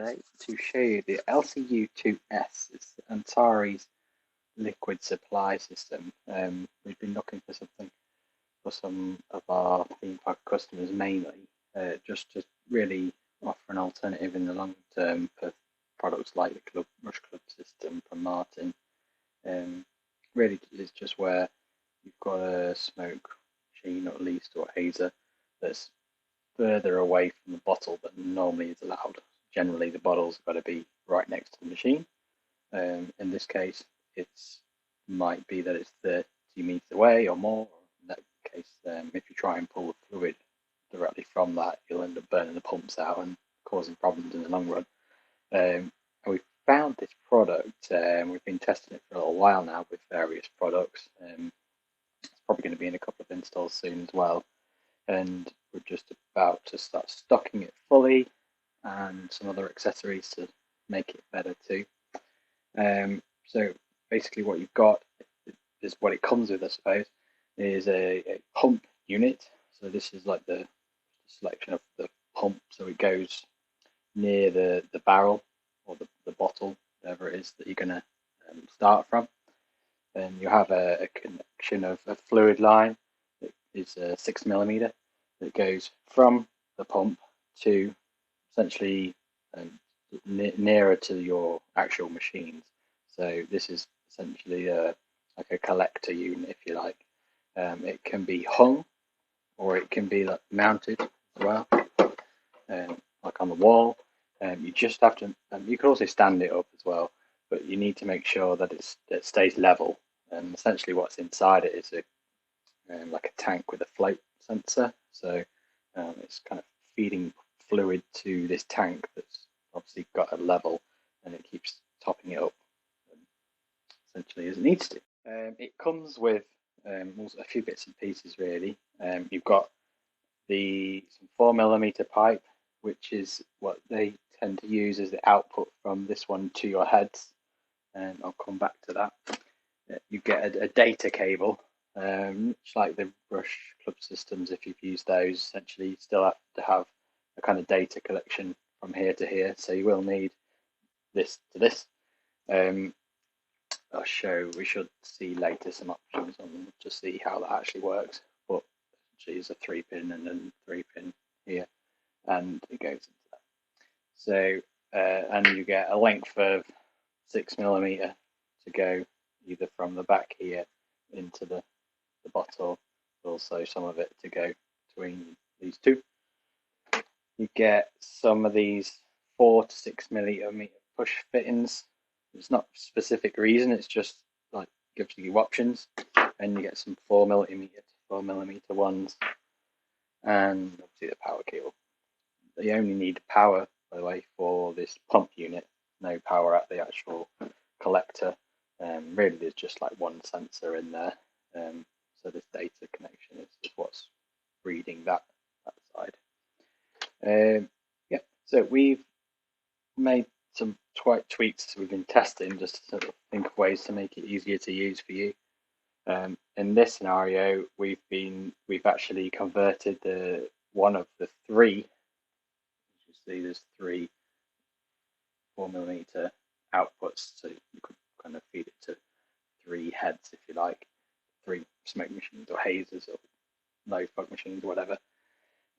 today to show you the LCU-S. It's Antari's liquid supply system. We've been looking for something for some of our theme park customers mainly, just to really offer an alternative in the long term for products like the Rush Club system from Martin. Really, it's just where you've got a smoke machine, or at least, or hazer that's further away from the bottle than normally is allowed. Generally, the bottle's got to be right next to the machine. In this case, it might be that it's 30 meters away or more. In that case, if you try and pull the fluid directly from that, you'll end up burning the pumps out and causing problems in the long run. And we found this product, we've been testing it for a little while now with various products. It's probably going to be in a couple of installs soon as well. And we're just about to start stocking it fully and some other accessories to make it better too. So basically what you've got is what it comes with, I suppose, is a pump unit. So this is like the selection of the pump. So it goes near the barrel or the bottle, whatever it is that you're going to start from. Then you have a connection of a fluid line that is 6mm that goes from the pump to essentially nearer to your actual machines. So this is essentially like a collector unit, if you like. It can be hung, or it can be like mounted as well, like on the wall. You just have to. You can also stand it up as well, but you need to make sure that it stays level. And essentially, what's inside it is like a tank with a float sensor. So it's kind of feeding fluid to this tank that's obviously got a level, and it keeps topping it up essentially as it needs to. It comes with a few bits and pieces really. You've got some 4mm pipe, which is what they tend to use as the output from this one to your heads, and I'll come back to that. You get a data cable, much like the Rush Club systems. If you've used those, essentially you still have to have a kind of data collection from here to here, so you will need this to this. We should see later some options on to see how that actually works, but actually it's a 3-pin and then 3-pin here, and it goes into that. So and you get a length of 6mm to go either from the back here into the bottle, also some of it to go between these two. You get some of these 4 to 6mm push fittings. It's not a specific reason, it's just like gives you options. And you get some 4mm to 4mm ones, and obviously the power cable. You only need power, by the way, for this pump unit. No power at the actual collector. Really, there's just like one sensor in there. So this data connection is what's reading that side. Yeah, so we've made some tweaks we've been testing just to sort of think of ways to make it easier to use for you. In this scenario, we've actually converted one of the three. You see, there's 3 4mm outputs, so you could kind of feed it to 3 heads, if you like, 3 smoke machines or hazers or low fog machines or whatever.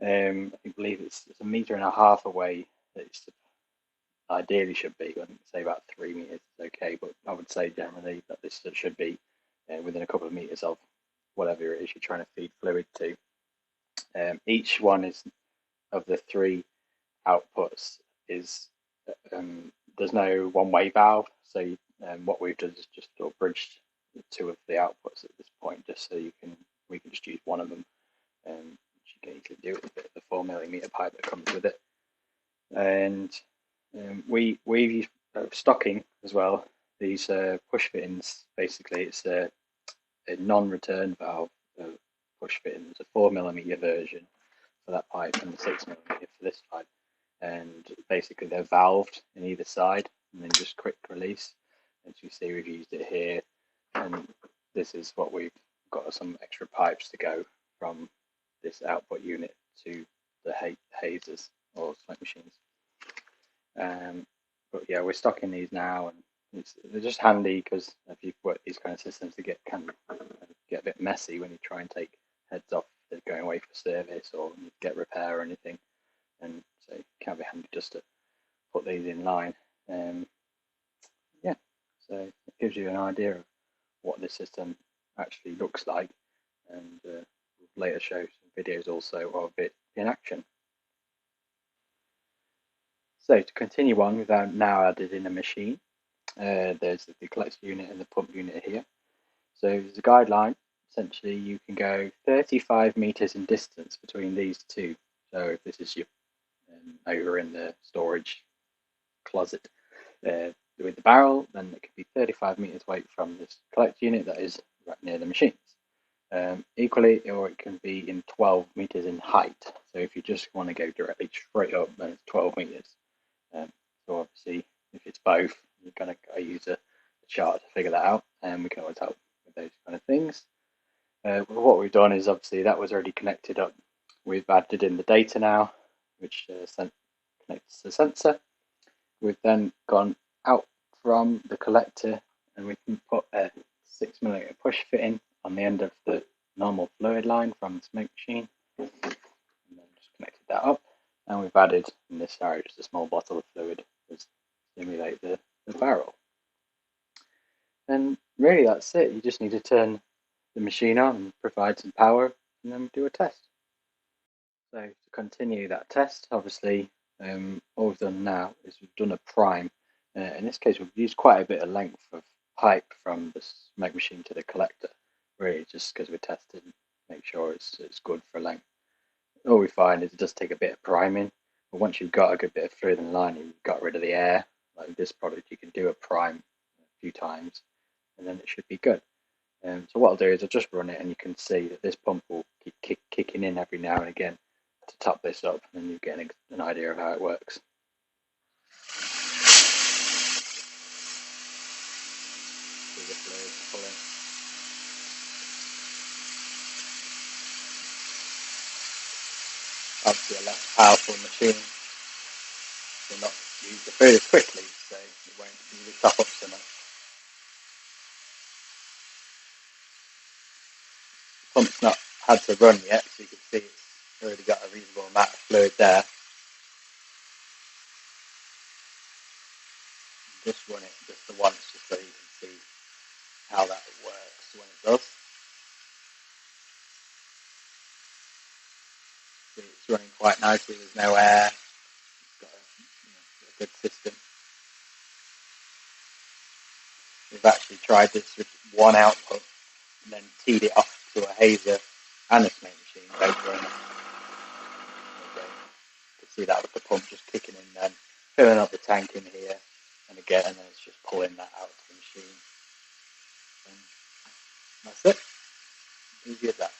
I believe it's 1.5 meters away that it ideally should be. I would say about 3 meters is okay, but I would say generally that this should be within a couple of meters of whatever it is you're trying to feed fluid to. Each one of the 3 outputs is there's no one-way valve, so what we've done is just sort of bridged 2 of the outputs at this point, just so we can just use one of them, which you can easily do with the 4mm pipe that comes with it. And we've used stocking as well. These push fittings, basically, it's a non-return valve push fitting. It's a 4mm version for that pipe and the 6mm for this pipe. And basically they're valved in either side and then just quick release. As you see, we've used it here, and this is what we've got, some extra pipes to go from this output unit to the hazers or smoke machines. But yeah, we're stocking these now, and they're just handy because if you've worked these kind of systems, they can get a bit messy when you try and take heads off they're going away for service or get repair or anything, and so it can be handy just to put these in line. Yeah, so it gives you an idea of what this system actually looks like, and we'll later show some videos also of it in action. So to continue on, we've now added in a machine. There's the collector unit and the pump unit here. So there's a guideline. Essentially, you can go 35 meters in distance between these two. So if this is your over in the storage closet with the barrel, then it could be 35 meters away from this collector unit that is right near the machines. Equally, or it can be in 12 meters in height. So if you just want to go directly straight up, then it's 12 meters. So obviously, if it's both, you're going to use a chart to figure that out, and we can always help with those kind of things. What we've done is obviously that was already connected up. We've added in the data now, which connects to the sensor. We've then gone out from the collector, and we can put a 6mm push fitting on the end of the normal fluid line from the smoke machine, and then just connected that up. And we've added in this area just a small bottle of fluid to stimulate the barrel. And really that's it. You just need to turn the machine on and provide some power, and then do a test. So to continue that test, obviously all we've done now is we've done a prime. In this case, we've used quite a bit of length of pipe from the smoke machine to the collector, really just because we're testing, make sure it's good for length. All we find is it does take a bit of priming, but once you've got a good bit of fluid in the line, you've got rid of the air. Like this product, you can do a prime a few times, and then it should be good. So what I'll do is I'll just run it, and you can see that this pump will keep kicking in every now and again to top this up, and you get an idea of how it works. See the fluid pulling. Obviously a less powerful machine will not use the fluid as quickly, so it won't really top up so much. The pump's not had to run yet, so you can see it's already got a reasonable amount of fluid there. Just run it just the once, just so you can see how that works when it does. See, it's running quite nicely, there's no air, it's got a good system. We've actually tried this with one output and then teed it off to a hazer and a smoke machine later on. Okay. You can see that with the pump just kicking in then, filling up the tank in here, and again, and then it's just pulling that out to the machine. And that's it. Easy as that.